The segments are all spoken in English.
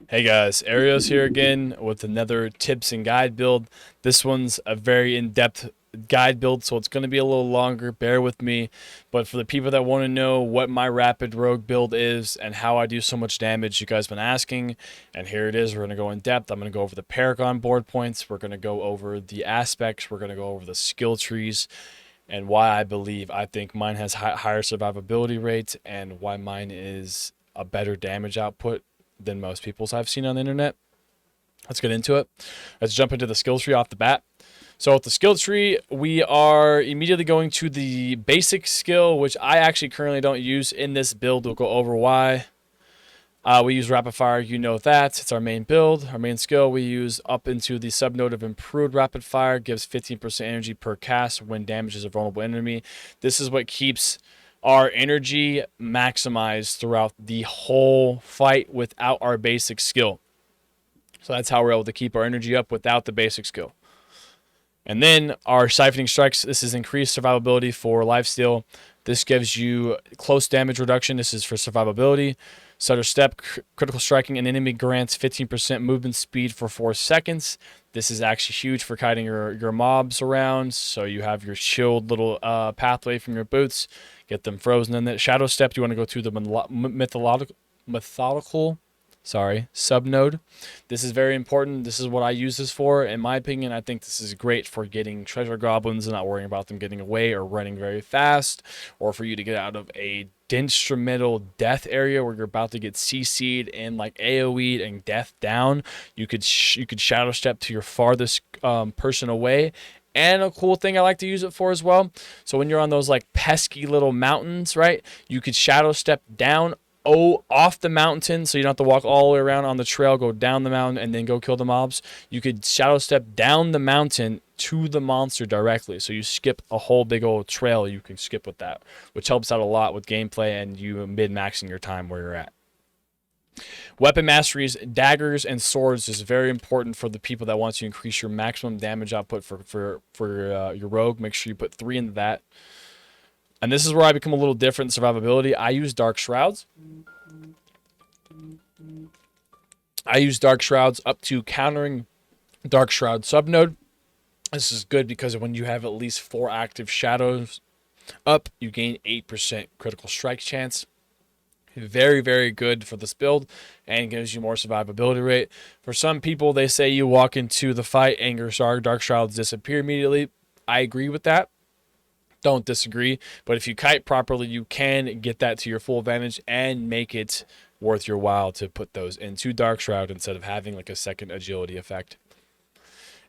Hey guys, Arios here again with another tips and guide build. This one's a very in-depth guide build, so it's going to be a little longer. Bear with me. But for the people that want to know what my rapid rogue build is and how I do so much damage, you guys been asking, and here it is. We're going to go in depth. I'm going to go over the Paragon board points. We're going to go over the aspects. We're going to go over the skill trees and why I think mine has higher survivability rate and why mine is a better damage output than most people's I've seen on the internet. Let's get into it. Let's jump into the skill tree off the bat. So with the skill tree, we are immediately going to the basic skill, which I actually currently don't use in this build. We'll go over why. We use rapid fire, you know that. It's our main build, our main skill. We use up into the subnode of improved rapid fire, gives 15% energy per cast when damages a vulnerable enemy. This is what keeps our energy maximized throughout the whole fight without our basic skill. So that's how we're able to keep our energy up without the basic skill. And then our siphoning strikes. This is increased survivability for lifesteal. This gives you close damage reduction. This is for survivability. Stutter step, critical striking an enemy grants 15% movement speed for 4 seconds. This is actually huge for kiting your mobs around. So you have your shield little pathway from your boots. Get them frozen. And then shadow step, you want to go to the methodical subnode. This is very important. This is what I use this for. In my opinion, I think this is great for getting treasure goblins and not worrying about them getting away or running very fast, or for you to get out of a instrumental death area where you're about to get CC'd and like AoE'd and death down. You could shadow step to your farthest person away. And a cool thing I like to use it for as well. So when you're on those like pesky little mountains, right? You could shadow step down off the mountain, so you don't have to walk all the way around on the trail, go down the mountain, and then go kill the mobs. You could shadow step down the mountain to the monster directly, so you skip a whole big old trail you can skip with that, which helps out a lot with gameplay and you mid-maxing your time where you're at. Weapon masteries, daggers and swords is very important for the people that want to increase your maximum damage output for your rogue. Make sure you put 3 into that. And this is where I become a little different in survivability. I use Dark Shrouds. I use Dark Shrouds up to countering Dark Shroud subnode. This is good because when you have at least 4 active shadows up, you gain 8% critical strike chance. Very, very good for this build and gives you more survivability rate. For some people, they say you walk into the fight and your Dark Shrouds disappear immediately. I agree with that. Don't disagree, but if you kite properly, you can get that to your full advantage and make it worth your while to put those into Dark Shroud instead of having like a second agility effect.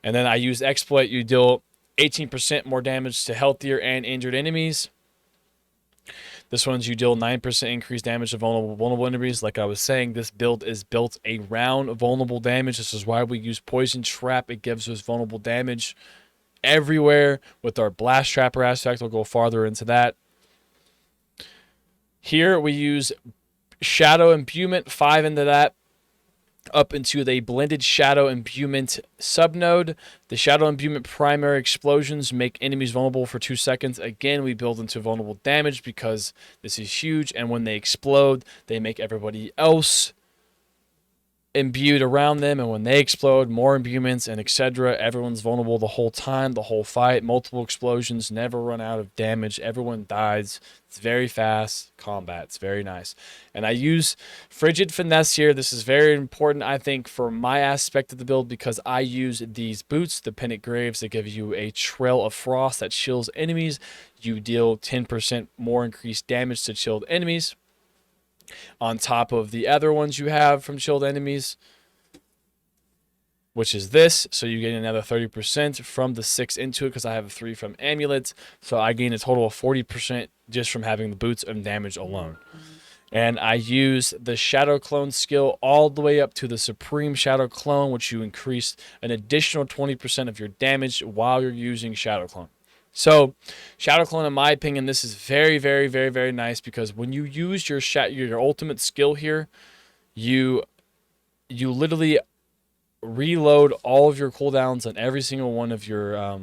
And then I use Exploit. You deal 18% more damage to healthier and injured enemies. This one's you deal 9% increased damage to vulnerable enemies. Like I was saying, this build is built around vulnerable damage. This is why we use Poison Trap. It gives us vulnerable damage everywhere. With our Blast Trapper aspect, we'll go farther into that. Here we use Shadow Imbuement, 5 into that, up into the blended Shadow Imbuement subnode. The Shadow Imbuement primary explosions make enemies vulnerable for 2 seconds. Again, we build into vulnerable damage because this is huge, and when they explode, they make everybody else imbued around them, and when they explode, more imbuements and etc. Everyone's vulnerable the whole time, the whole fight. Multiple explosions, never run out of damage. Everyone dies. It's very fast combat. It's very nice. And I use Frigid Finesse here. This is very important, I think, for my aspect of the build because I use these boots, the Pennant Graves, that give you a Trail of Frost that chills enemies. You deal 10% more increased damage to chilled enemies on top of the other ones you have from chilled enemies, which is this. So you gain another 30% from the 6 into it because I have 3 from amulets. So I gain a total of 40% just from having the boots and damage alone. And I use the Shadow Clone skill all the way up to the Supreme Shadow Clone, which you increase an additional 20% of your damage while you're using Shadow Clone. So, Shadow Clone, in my opinion, this is very, very, very, very nice because when you use your ultimate skill here, you literally reload all of your cooldowns on every single one of your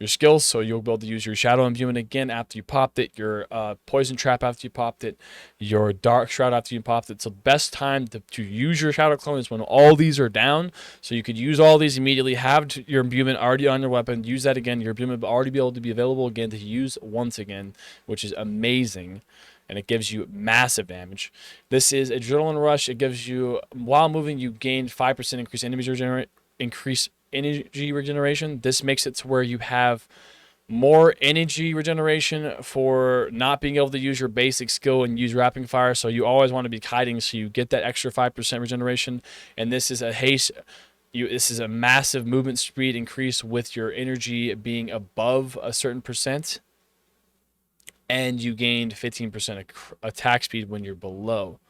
your skills. So you'll be able to use your Shadow Imbuement again after you popped it, your Poison Trap after you popped it, your Dark Shroud after you popped it. So the best time to use your Shadow Clone is when all these are down. So you could use all these immediately, have your Imbuement already on your weapon, use that again. Your Imbuement will already be able to be available again to use once again, which is amazing. And it gives you massive damage. This is Adrenaline Rush. It gives you, while moving, you gain 5% increase energy regeneration. This makes it to where you have more energy regeneration for not being able to use your basic skill and use Rapid Fire. So you always want to be kiting, so you get that extra 5% regeneration. And this is a haste. This is a massive movement speed increase with your energy being above a certain percent. And you gained 15% attack speed when you're below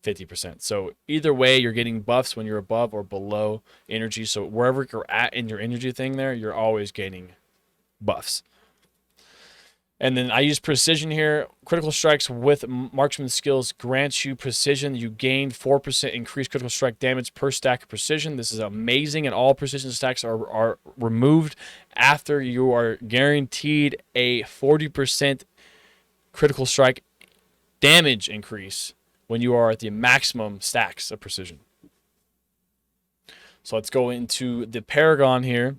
50%. So either way, you're getting buffs when you're above or below energy. So wherever you're at in your energy thing there, you're always gaining buffs. And then I use precision here. Critical strikes with marksman skills grants you precision. You gain 4% increased critical strike damage per stack of precision. This is amazing, and all precision stacks are removed after you are guaranteed a 40% critical strike damage increase when you are at the maximum stacks of precision. So let's go into the Paragon here.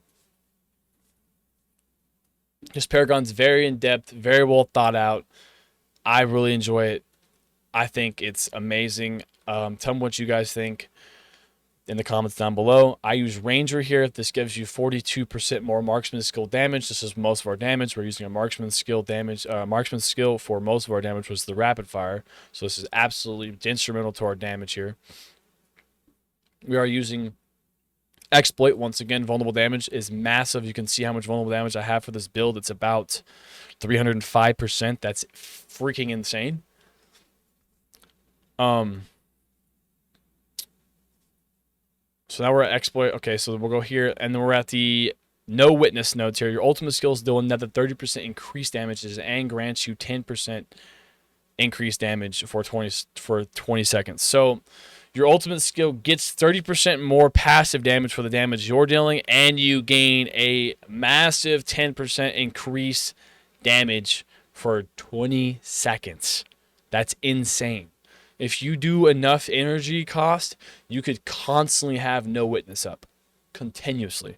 This Paragon's very in-depth, very well thought out. I really enjoy it. I think it's amazing. Tell me what you guys think in the comments down below. I use Ranger here. This gives you 42% more marksman skill damage. This is most of our damage. We're using a marksman skill damage. Marksman skill for most of our damage was the Rapid Fire. So this is absolutely instrumental to our damage here. We are using Exploit. Once again, vulnerable damage is massive. You can see how much vulnerable damage I have for this build. It's about 305%. That's freaking insane. So now we're at Exploit. Okay, so we'll go here, and then we're at the No Witness nodes here. Your ultimate skills deal another 30% increased damages and grants you 10% increased damage for 20 seconds. So your ultimate skill gets 30% more passive damage for the damage you're dealing, and you gain a massive 10% increase damage for 20 seconds. That's insane. If you do enough energy cost, you could constantly have No Witness up continuously.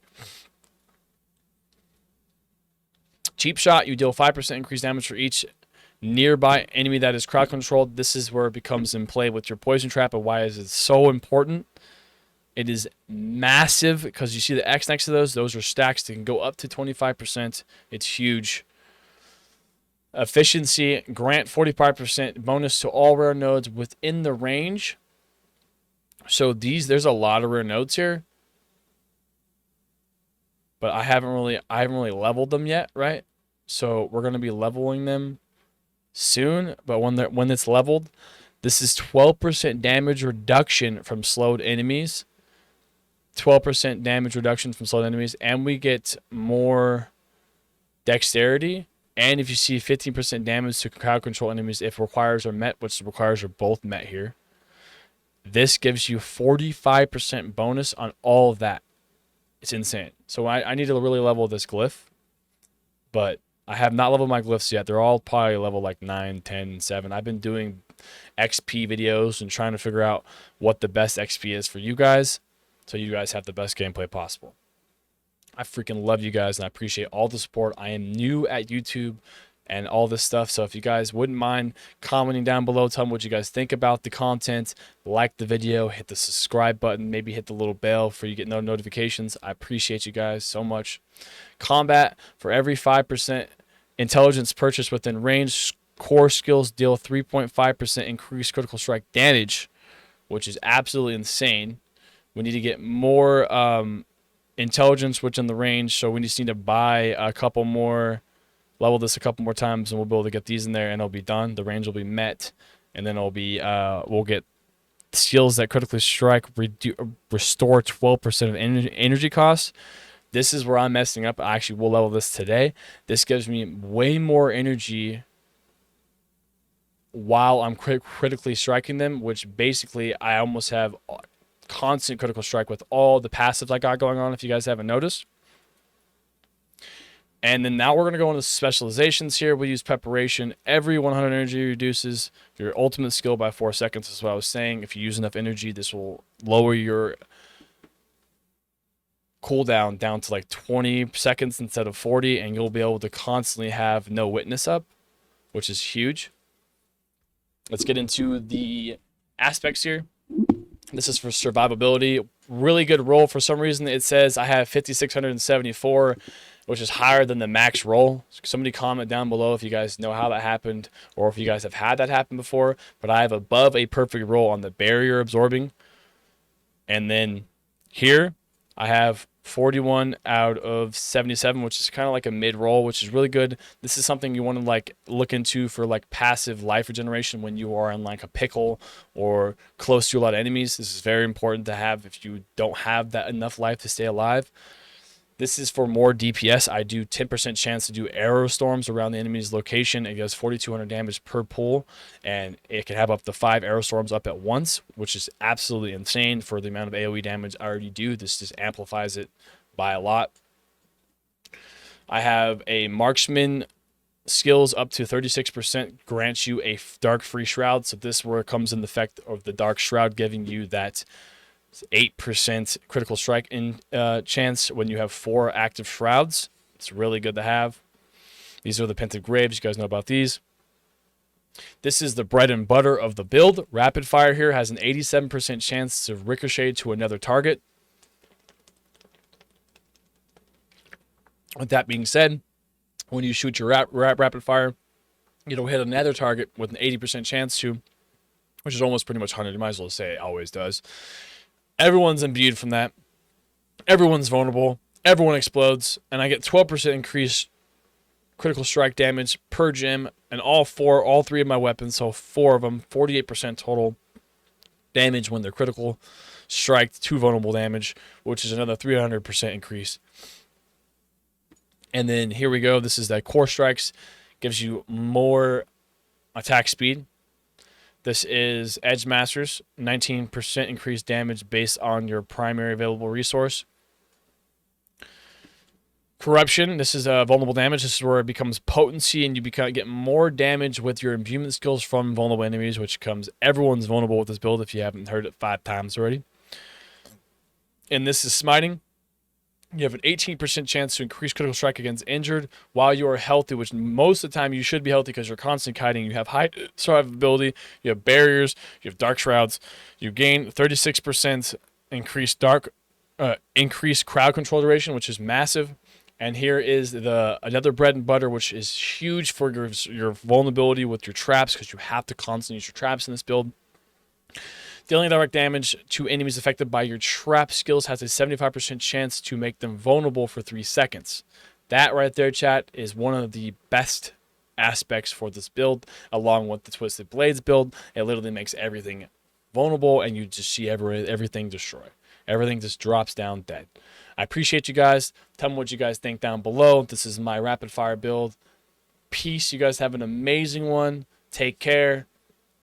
Cheap Shot, you deal 5% increased damage for each nearby enemy that is crowd controlled. This is where it becomes in play with your Poison Trap, and why is it so important. It is massive because you see the X next to those. Those are stacks that can go up to 25%. It's huge. Efficiency, grant 45% bonus to all rare nodes within the range. So there's a lot of rare nodes here, but I haven't really leveled them yet, right? So we're gonna be leveling them soon. But when it's leveled, this is 12% damage reduction from slowed enemies. 12% damage reduction from slowed enemies, and we get more dexterity. And if you see 15% damage to crowd control enemies if requires are met, which the requires are both met here, this gives you 45% bonus on all of that. It's insane. So I need to really level this glyph, but I have not leveled my glyphs yet. They're all probably level like 9, 10, 7. I've been doing XP videos and trying to figure out what the best XP is for you guys, so you guys have the best gameplay possible. I freaking love you guys, and I appreciate all the support. I am new at YouTube and all this stuff, so if you guys wouldn't mind commenting down below, tell me what you guys think about the content, like the video, hit the subscribe button, maybe hit the little bell for you get no notifications. I appreciate you guys so much. Combat, for every 5% intelligence purchased within range, core skills deal 3.5% increased critical strike damage, which is absolutely insane. We need to get more intelligence within the range, so we just need to buy a couple more, level this a couple more times, and we'll be able to get these in there, and it'll be done. The range will be met, and then it'll be we'll get skills that critically strike restore 12% of energy costs. This is where I'm messing up. I actually will level this today. This gives me way more energy while I'm critically striking them, which basically I almost have constant critical strike with all the passives I got going on, if you guys haven't noticed. And then now we're going to go into specializations here. We use preparation. Every 100 energy reduces your ultimate skill by 4 seconds. That's what I was saying. If you use enough energy, this will lower your cooldown down to like 20 seconds instead of 40, and you'll be able to constantly have no witness up, which is huge. Let's get into the aspects here. This is for survivability. Really good roll. For some reason, it says I have 5,674, which is higher than the max roll. Somebody comment down below if you guys know how that happened or if you guys have had that happen before. But I have above a perfect roll on the barrier absorbing. And then here, I have 41 out of 77, which is kind of like a mid roll, which is really good. This is something you want to like look into for like passive life regeneration when you are in like a pickle or close to a lot of enemies. This is very important to have if you don't have that enough life to stay alive. This is for more DPS. I do 10% chance to do arrow storms around the enemy's location. It does 4,200 damage per pull, and it can have up to 5 arrow storms up at once, which is absolutely insane for the amount of AoE damage I already do. This just amplifies it by a lot. I have a marksman skills up to 36% grants you a dark free shroud. So this where it comes in the effect of the dark shroud giving you that 8% critical strike in chance when you have 4 active shrouds. It's really good to have. These are the Pented Graves. You guys know about these. This is the bread and butter of the build. Rapid fire here has an 87% chance to ricochet to another target. With that being said, when you shoot your rapid fire, it'll hit another target with an 80% chance to, which is almost pretty much 100. You might as well say it always does. Everyone's imbued from that. Everyone's vulnerable. Everyone explodes. And I get 12% increased critical strike damage per gem. And all 3 of my weapons, so 4 of them, 48% total damage when they're critical strike to vulnerable damage, which is another 300% increase. And then here we go. This is that core strikes. Gives you more attack speed. This is Edge Masters, 19% increased damage based on your primary available resource. Corruption, this is vulnerable damage. This is where it becomes potency and you get more damage with your imbuement skills from vulnerable enemies, which comes, everyone's vulnerable with this build if you haven't heard it 5 times already. And this is smiting. You have an 18% chance to increase critical strike against injured while you are healthy, which most of the time you should be healthy because you're constantly kiting. You have high survivability, you have barriers, you have dark shrouds. You gain 36% increased crowd control duration, which is massive. And here is another bread and butter, which is huge for your vulnerability with your traps because you have to constantly use your traps in this build. Dealing direct damage to enemies affected by your trap skills has a 75% chance to make them vulnerable for 3 seconds. That right there, chat, is one of the best aspects for this build, along with the Twisted Blades build. It literally makes everything vulnerable, and you just see everything destroy. Everything just drops down dead. I appreciate you guys. Tell me what you guys think down below. This is my rapid fire build. Peace. You guys have an amazing one. Take care.